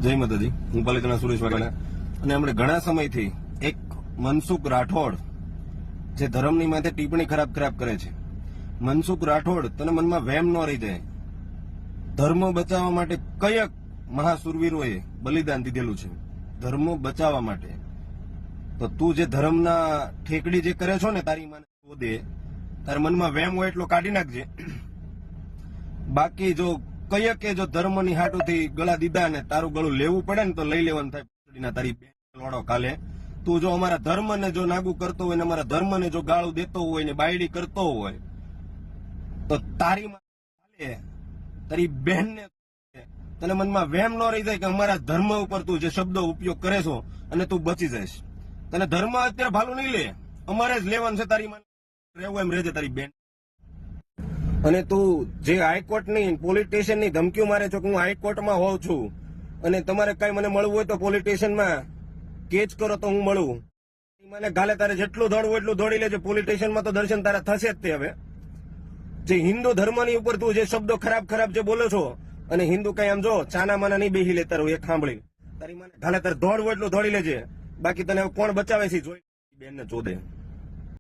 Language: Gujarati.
જય માતાજી, હું પાલિતાણા સુરેશ વાઘેલા અને આપણે ઘણા સમયથી એક મનસુખ રાઠોડ જે ધર્મની માથે ટિપ્પણી ખરાબ કરે છે. મનસુખ રાઠોડ, તને મનમાં વહેમ ન રહી જાય, ધર્મ બચાવવા માટે કયા મહાસુરવીરોએ બલિદાન દીધેલું છે ધર્મ બચાવવા માટે. તો તું જે ધર્મના ઠેકડી જે કરે છો ને, તારી માને શોધે, તારા મનમાં વહેમ હોય એટલો કાઢી નાખજે. બાકી જો કહીએ કે જો ધર્મની હાટુથી ગળા દીધા ને તારું ગળું લેવું પડે ને તો લઈ લેવાનું થાય. તારી લોડો કાલે તું જો અમારા ધર્મને જો નાગુ કરતો હોય ને અમારા ધર્મને જો ગાળું દેતો હોય ને બાયડી કરતો હોય તો તારી તારી બહેનને તને મનમાં વહેમ ન રહી જાય કે અમારા ધર્મ ઉપર તું જે શબ્દો ઉપયોગ કરે છો અને તું બચી જઈશ. તને ધર્મ અત્યારે ભાલું નહીં લે, અમારે જ લેવાનું છે. તારી માને રહેવું એમ રહેજે તારી બેન. અને તું જે હાઈકોર્ટની પોલીસ સ્ટેશનની ધમકીઓ મારે છો કે હું હાઈકોર્ટમાં હોઉં છું અને તમારે કઈ મને મળવું હોય તો પોલીસ સ્ટેશનમાં કેચ કરો તો હું મળું. મને ગાલે તારે જેટલું દોડવું એટલું દોડી લેજે. પોલીસ સ્ટેશનમાં તો દર્શન તારા થશે જ. તે હવે જે હિન્દુ ધર્મની ઉપર તું જે શબ્દો ખરાબ જે બોલો છો અને હિન્દુ કઈ આમ જો ચાના માના નહીં બેસી લે તારું એક સાંભળી. તારી મને ગાલે તારે દોડવું એટલું દોડી લેજે. બાકી તને કોણ બચાવે છે જોઈ બેન ને ચોદે.